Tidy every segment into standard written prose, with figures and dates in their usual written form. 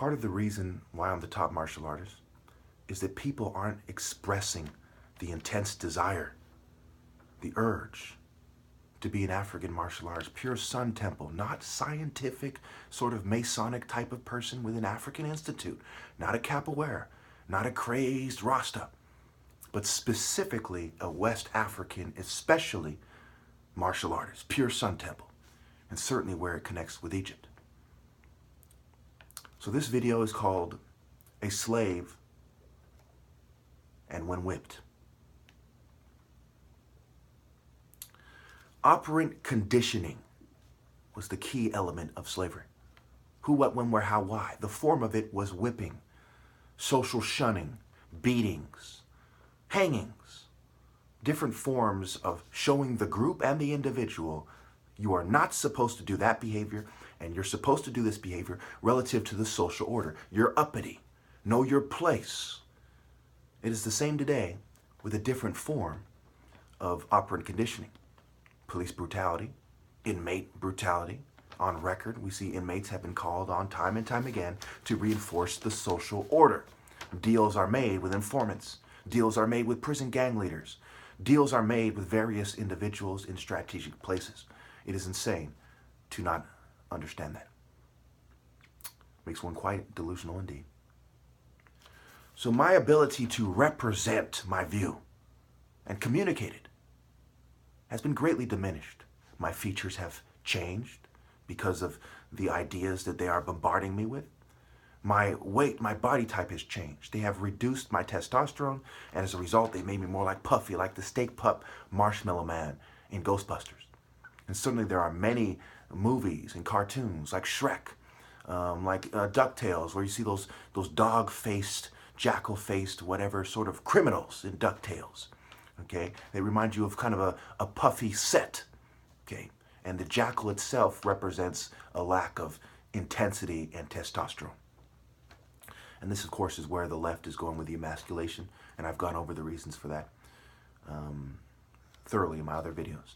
Part of the reason why I'm the top martial artist is that people aren't expressing the intense desire, the urge to be an African martial artist, pure Sun Temple, not scientific, sort of Masonic type of person with an African institute, not a capoeira, not a crazed Rasta, but specifically a West African, especially martial artist, pure Sun Temple, and certainly where it connects with Egypt. So this video is called A Slave and When Whipped. Operant conditioning was the key element of slavery. Who, what, when, where, how, why. The form of it was whipping, social shunning, beatings, hangings, different forms of showing the group and the individual you are not supposed to do that behavior, and you're supposed to do this behavior relative to the social order. You're uppity. Know your place. It is the same today with a different form of operant conditioning. Police brutality, inmate brutality. On record, we see inmates have been called on time and time again to reinforce the social order. Deals are made with informants. Deals are made with prison gang leaders. Deals are made with various individuals in strategic places. It is insane to not understand that. Makes one quite delusional indeed. So my ability to represent my view and communicate it has been greatly diminished. My features have changed because of the ideas that they are bombarding me with. My weight, my body type has changed. They have reduced my testosterone, and as a result, they made me more like Puffy, like the steak pup Marshmallow Man in Ghostbusters. And certainly there are many movies and cartoons like Shrek, like DuckTales, where you see those dog-faced, jackal-faced, whatever sort of criminals in DuckTales. Okay, they remind you of kind of a puffy set. Okay, and the jackal itself represents a lack of intensity and testosterone. And this, of course, is where the left is going with the emasculation, and I've gone over the reasons for that thoroughly in my other videos.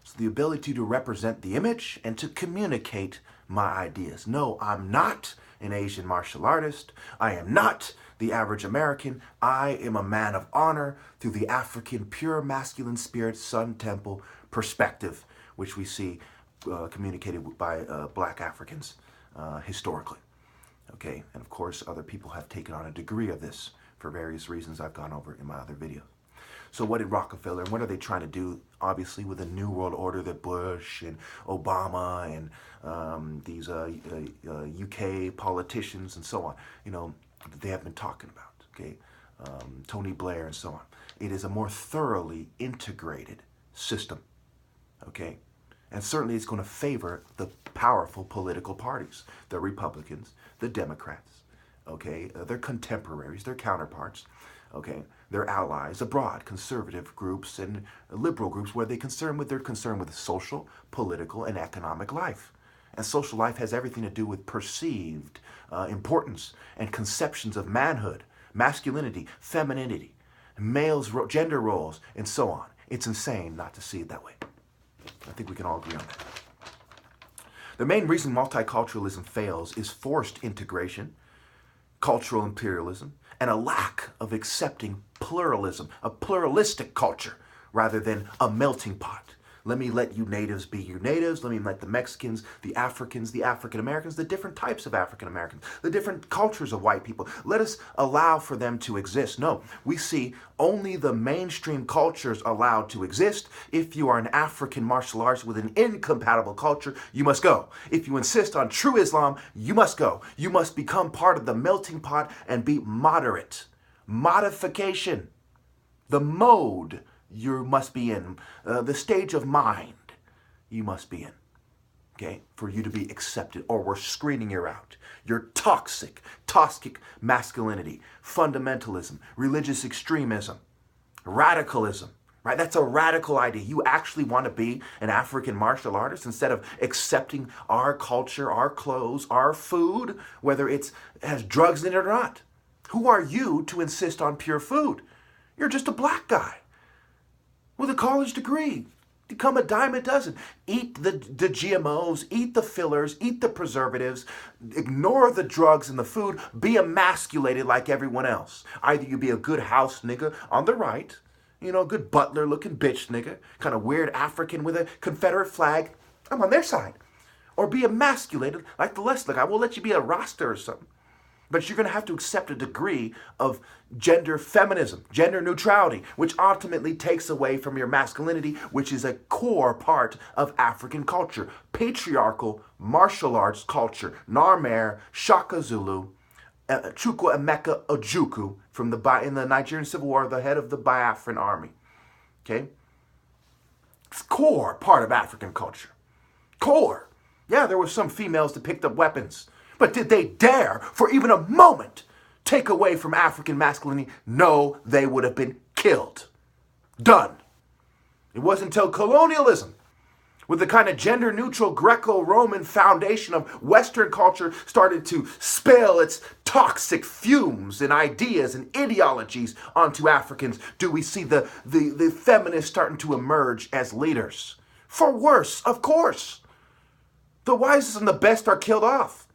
So the ability to represent the image and to communicate my ideas. No, I'm not an Asian martial artist. I am not the average American. I am a man of honor through the African pure masculine spirit Sun Temple perspective, which we see communicated by black Africans historically. Okay, and of course other people have taken on a degree of this for various reasons I've gone over in my other videos. So what did Rockefeller, and what are they trying to do, obviously, with the New World Order that Bush and Obama and these UK politicians and so on, you know, they have been talking about, okay? Tony Blair and so on. It is a more thoroughly integrated system, okay? And certainly it's going to favor the powerful political parties, the Republicans, the Democrats, okay? Their contemporaries, their counterparts, okay? Their allies abroad, conservative groups and liberal groups, where they're concerned with social, political, and economic life. And social life has everything to do with perceived importance and conceptions of manhood, masculinity, femininity, males, gender roles, and so on. It's insane not to see it that way. I think we can all agree on that. The main reason multiculturalism fails is forced integration, cultural imperialism, and a lack of accepting pluralism, a pluralistic culture, rather than a melting pot. Let me let you natives be you natives. Let me let the Mexicans, the Africans, the African Americans, the different types of African Americans, the different cultures of white people. Let us allow for them to exist. No, we see only the mainstream cultures allowed to exist. If you are an African martial artist with an incompatible culture, you must go. If you insist on true Islam, you must go. You must become part of the melting pot and be moderate. Modification. The mode you must be in, the stage of mind you must be in, okay, for you to be accepted, or we're screening you out. Your toxic masculinity, fundamentalism, religious extremism, radicalism, right? That's a radical idea. You actually want to be an African martial artist instead of accepting our culture, our clothes, our food, whether it has drugs in it or not. Who are you to insist on pure food? You're just a black guy with a college degree. Become a dime a dozen. Eat the GMOs, eat the fillers, eat the preservatives, ignore the drugs and the food, be emasculated like everyone else. Either you be a good house nigga on the right, good butler looking bitch nigga, kind of weird African with a Confederate flag, I'm on their side. Or be emasculated like the left. Like I will let you be a Rasta or something. But you're going to have to accept a degree of gender feminism, gender neutrality, which ultimately takes away from your masculinity, which is a core part of African culture. Patriarchal martial arts culture. Narmer, Shaka Zulu, Chukwu Emeka Ojukwu in the Nigerian Civil War, the head of the Biafran army. Okay? It's core part of African culture. Core. Yeah, there were some females that picked up weapons. But did they dare, for even a moment, take away from African masculinity? No, they would have been killed. Done. It wasn't until colonialism, with the kind of gender-neutral Greco-Roman foundation of Western culture, started to spill its toxic fumes and ideas and ideologies onto Africans, do we see the feminists starting to emerge as leaders. For worse, of course. The wisest and the best are killed off.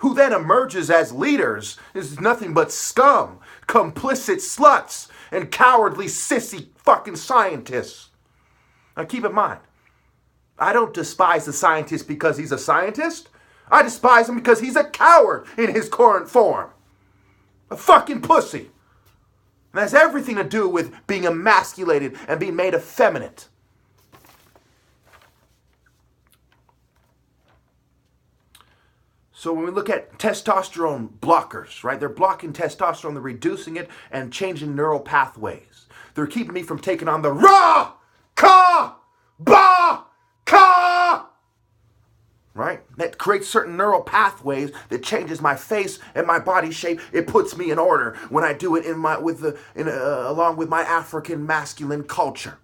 Who then emerges as leaders is nothing but scum, complicit sluts, and cowardly sissy fucking scientists. Now keep in mind, I don't despise the scientist because he's a scientist. I despise him because he's a coward in his current form. A fucking pussy. And has everything to do with being emasculated and being made effeminate. So when we look at testosterone blockers, right? They're blocking testosterone, they're reducing it and changing neural pathways. They're keeping me from taking on the ra, ka, ba, ka, right? That creates certain neural pathways that changes my face and my body shape. It puts me in order when I do it along with my African masculine culture.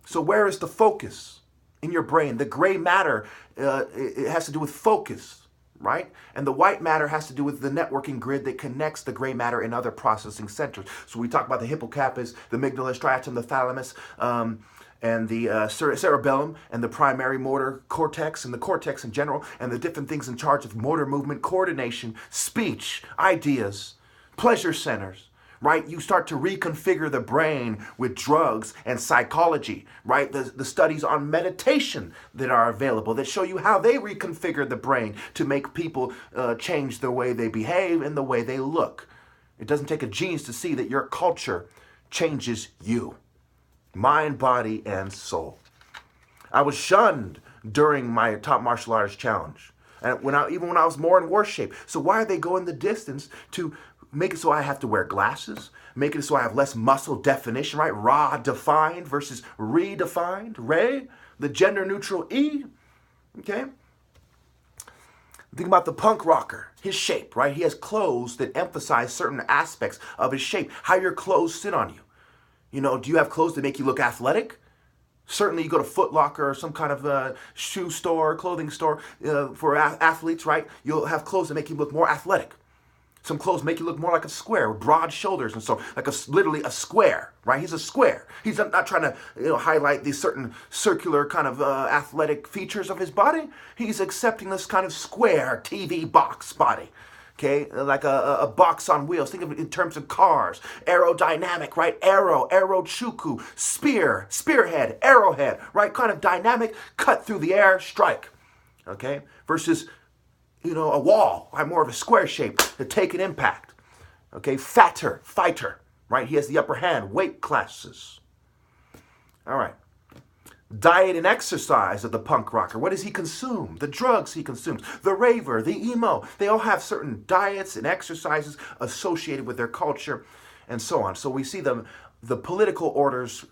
So where is the focus? In your brain, the gray matter, it has to do with focus, right? And the white matter has to do with the networking grid that connects the gray matter and other processing centers. So we talk about the hippocampus, the amygdala, striatum, the thalamus, and the cerebellum, and the primary motor cortex, and the cortex in general, and the different things in charge of motor movement, coordination, speech, ideas, pleasure centers. Right? You start to reconfigure the brain with drugs and psychology, right? The studies on meditation that are available that show you how they reconfigure the brain to make people change the way they behave and the way they look. It doesn't take a genius to see that your culture changes you. Mind, body, and soul. I was shunned during my top martial arts challenge. And even when I was more in war shape. So why are they going the distance to make it so I have to wear glasses, make it so I have less muscle definition, right? Ra defined versus redefined, re, the gender neutral E, okay? Think about the punk rocker, his shape, right? He has clothes that emphasize certain aspects of his shape, how your clothes sit on you. Do you have clothes that make you look athletic? Certainly you go to Foot Locker or some kind of shoe store, clothing store for athletes, right? You'll have clothes that make you look more athletic. Some clothes make you look more like a square with broad shoulders and so like literally a square, right? He's a square. He's not trying to highlight these certain circular kind of athletic features of his body. He's accepting this kind of square TV box body, okay? Like a box on wheels. Think of it in terms of cars. Aerodynamic, right? Arrow, chuku, spear, spearhead, arrowhead, right? Kind of dynamic, cut through the air, strike, okay? Versus a wall, right? More of a square shape to take an impact. Okay, fatter, fighter, right? He has the upper hand, weight classes. All right. Diet and exercise of the punk rocker. What does he consume? The drugs he consumes. The raver, the emo. They all have certain diets and exercises associated with their culture and so on. So we see the political orders,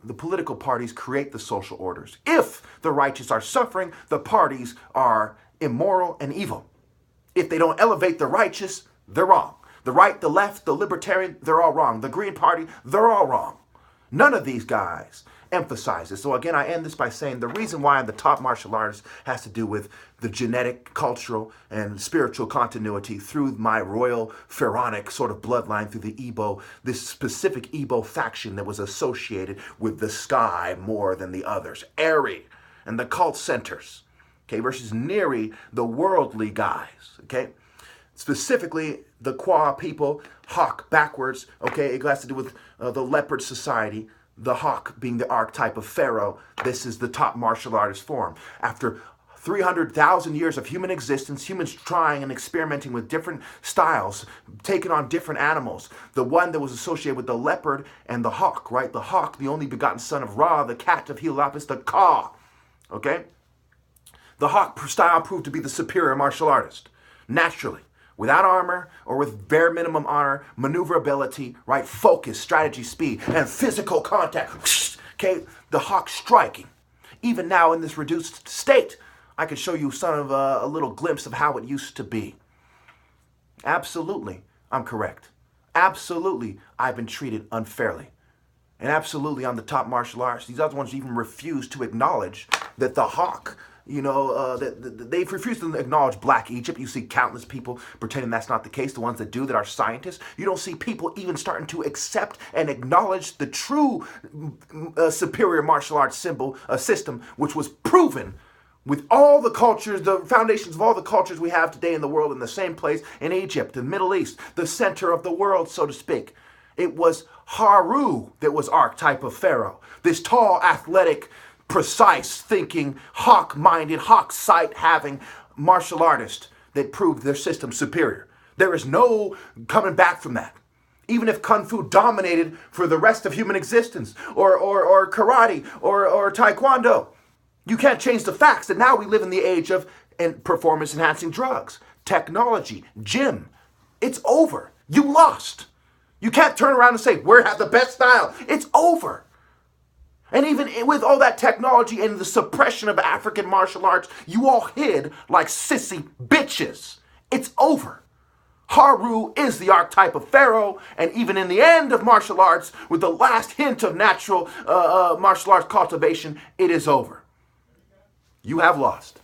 the political parties create the social orders. If the righteous are suffering, the parties are immoral and evil. If they don't elevate the righteous, they're wrong. The right, the left, the libertarian, they're all wrong. The Green Party, they're all wrong. None of these guys emphasize this. So again, I end this by saying the reason why I'm the top martial artist has to do with the genetic, cultural, and spiritual continuity through my royal pharaonic sort of bloodline through the Igbo, this specific Igbo faction that was associated with the sky more than the others. Eri and the cult centers, okay, versus Neri, the worldly guys, okay? Specifically, the Kwa people, hawk backwards, okay? It has to do with the leopard society, the hawk being the archetype of Pharaoh. This is the top martial artist form. After 300,000 years of human existence, humans trying and experimenting with different styles, taking on different animals. The one that was associated with the leopard and the hawk, right? The hawk, the only begotten son of Ra, the cat of Heliopolis, the Ka, okay? The hawk style proved to be the superior martial artist, naturally. Without armor or with bare minimum honor, maneuverability, right? Focus, strategy, speed, and physical contact. Okay, the hawk striking. Even now in this reduced state, I can show you some of a little glimpse of how it used to be. Absolutely, I'm correct. Absolutely, I've been treated unfairly. And absolutely, I'm the top martial artist. These other ones even refuse to acknowledge that the hawk, they've refused to acknowledge Black Egypt. You see countless people pretending that's not the case, the ones that do, that are scientists. You don't see people even starting to accept and acknowledge the true superior martial arts system, which was proven with all the cultures, the foundations of all the cultures we have today in the world in the same place, in Egypt, the Middle East, the center of the world, so to speak. It was Haru that was archetype of Pharaoh. This tall, athletic, precise thinking, hawk-minded, hawk-sight-having martial artist that proved their system superior. There is no coming back from that. Even if Kung Fu dominated for the rest of human existence, or karate, or taekwondo, you can't change the facts that now we live in the age of performance-enhancing drugs, technology, gym. It's over. You lost. You can't turn around and say, we have the best style. It's over. And even with all that technology and the suppression of African martial arts, you all hid like sissy bitches. It's over. Haru is the archetype of Pharaoh, and even in the end of martial arts, with the last hint of natural martial arts cultivation, it is over. You have lost.